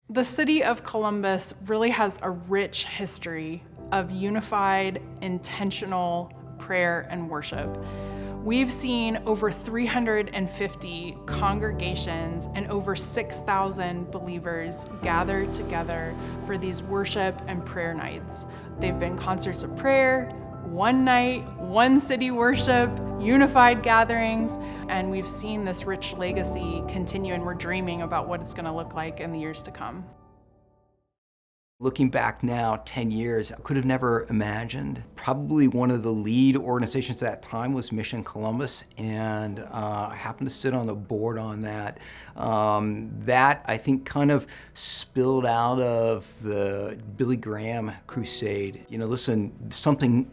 The city of Columbus really has a rich history of unified, intentional prayer and worship. We've seen over 350 congregations and over 6,000 believers gather together for these worship and prayer nights. They've been concerts of prayer, one night, one city worship, unified gatherings, and we've seen this rich legacy continue, and we're dreaming about what it's going to look like in the years to come. Looking back now, 10 years, I could have never imagined. Probably one of the lead organizations at that time was Mission Columbus, and I happened to sit on the board on that. That, I think, kind of spilled out of the Billy Graham crusade. You know, listen, something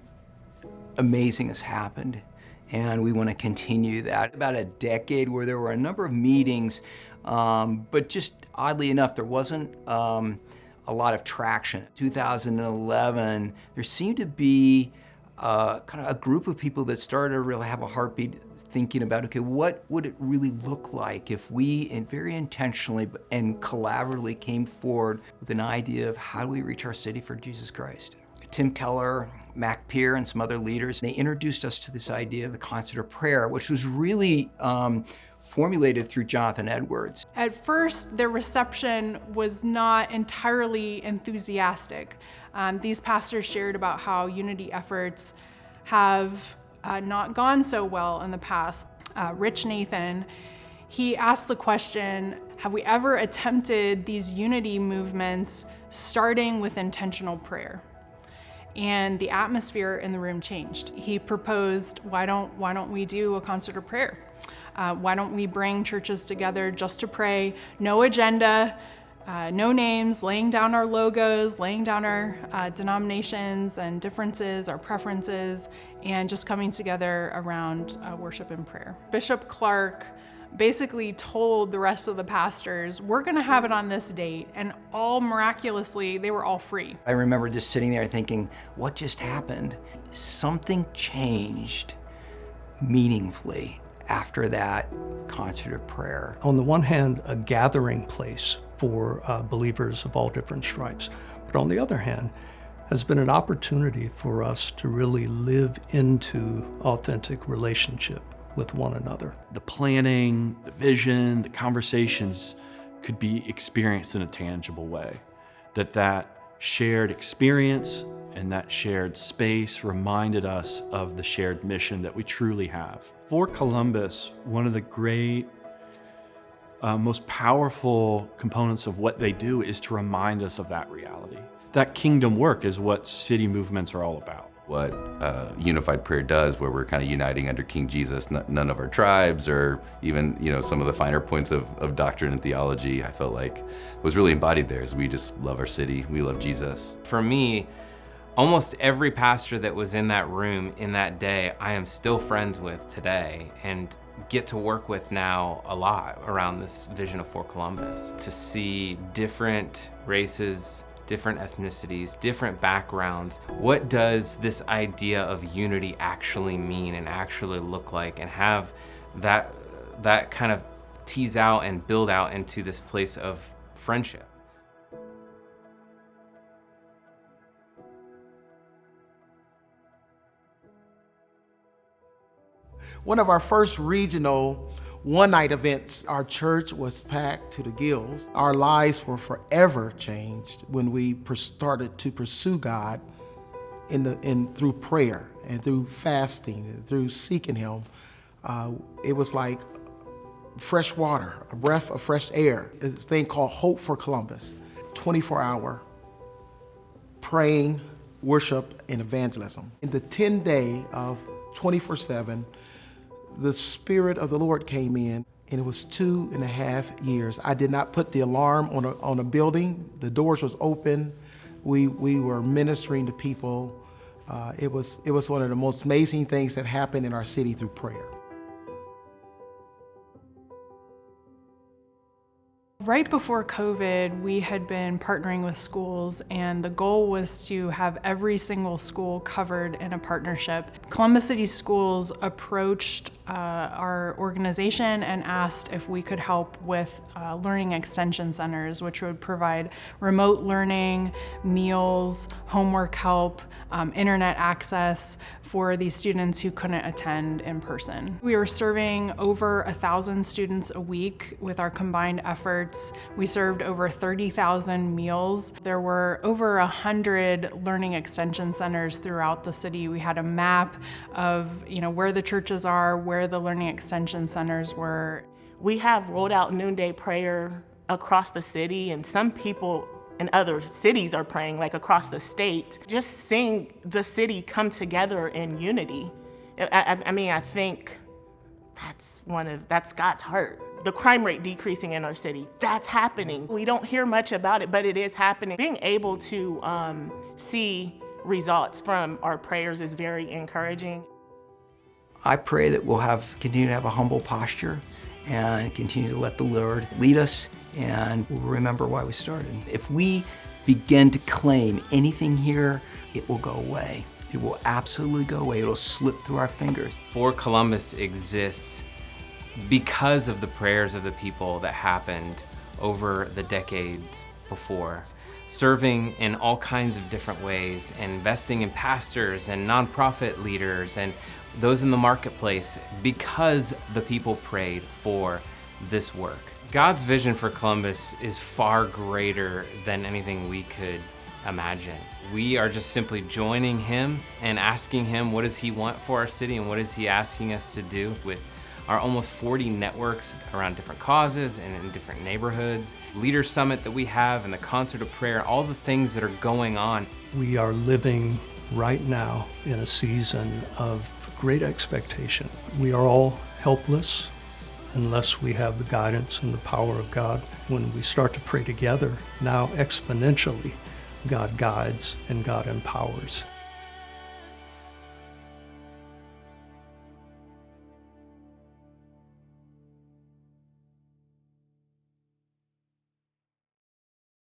amazing has happened, and we want to continue that. About a decade where there were a number of meetings, but just oddly enough, there wasn't a lot of traction. 2011, there seemed to be kind of a group of people that started to really have a heartbeat thinking about, okay, what would it really look like if we very intentionally and collaboratively came forward with an idea of how do we reach our city for Jesus Christ? Tim Keller, Mac Peer, and some other leaders, they introduced us to this idea of the concert of prayer, which was really formulated through Jonathan Edwards. At first, their reception was not entirely enthusiastic. These pastors shared about how unity efforts have not gone so well in the past. Rich Nathan, he asked the question, have we ever attempted these unity movements starting with intentional prayer? And the atmosphere in the room changed. He proposed, why don't we do a concert of prayer? Why don't we bring churches together just to pray? No agenda, no names, laying down our logos, laying down our denominations and differences, our preferences, and just coming together around worship and prayer. Bishop Clark basically told the rest of the pastors, we're gonna have it on this date, and all miraculously, they were all free. I remember just sitting there thinking, what just happened? Something changed meaningfully after that concert of prayer. On the one hand, a gathering place for believers of all different stripes, but on the other hand, has been an opportunity for us to really live into authentic relationship with one another. The planning, the vision, the conversations could be experienced in a tangible way. That shared experience and that shared space reminded us of the shared mission that we truly have. For Columbus, one of the great, most powerful components of what they do is to remind us of that reality. That kingdom work is what city movements are all about. What unified prayer does, where we're kind of uniting under King Jesus, none of our tribes or even some of the finer points of doctrine and theology, I felt like was really embodied there. As we just love our city, we love Jesus. For me, almost every pastor that was in that room in that day, I am still friends with today and get to work with now a lot around this vision of For Columbus. To see different races, different ethnicities, different backgrounds. What does this idea of unity actually mean and actually look like, and have that kind of tease out and build out into this place of friendship? One of our first regional one-night events, our church was packed to the gills. Our lives were forever changed when we started to pursue God through prayer and through fasting and through seeking Him. It was like fresh water, a breath of fresh air. It's this thing called Hope for Columbus, 24-hour praying, worship, and evangelism. In the 10-day of 24/7, the Spirit of the Lord came in, and it was 2.5 years. I did not put the alarm on a building. The doors was open. We were ministering to people. It was one of the most amazing things that happened in our city through prayer. Right before COVID, we had been partnering with schools, and the goal was to have every single school covered in a partnership. Columbus City Schools approached our organization and asked if we could help with learning extension centers, which would provide remote learning, meals, homework help, internet access for these students who couldn't attend in person. We were serving over 1,000 students a week with our combined efforts. We served over 30,000 meals. There were over 100 learning extension centers throughout the city. We had a map of where the churches are, where the learning extension centers were. We have rolled out noonday prayer across the city, and some people in other cities are praying, like across the state. Just seeing the city come together in unity, I think that's God's heart. The crime rate decreasing in our city, that's happening. We don't hear much about it, but it is happening. Being able to see results from our prayers is very encouraging. I pray that we'll continue to have a humble posture and continue to let the Lord lead us, and we'll remember why we started. If we begin to claim anything here, it will go away. It will absolutely go away. It'll slip through our fingers. For Columbus exists because of the prayers of the people that happened over the decades before, serving in all kinds of different ways, and investing in pastors and nonprofit leaders and those in the marketplace, because the people prayed for this work. God's vision for Columbus is far greater than anything we could imagine. We are just simply joining him and asking him, what does he want for our city, and what is he asking us to do with our almost 40 networks around different causes and in different neighborhoods, Leader Summit that we have, and the concert of prayer, all the things that are going on. We are living right now in a season of great expectation. We are all helpless unless we have the guidance and the power of God. When we start to pray together, now exponentially, God guides and God empowers.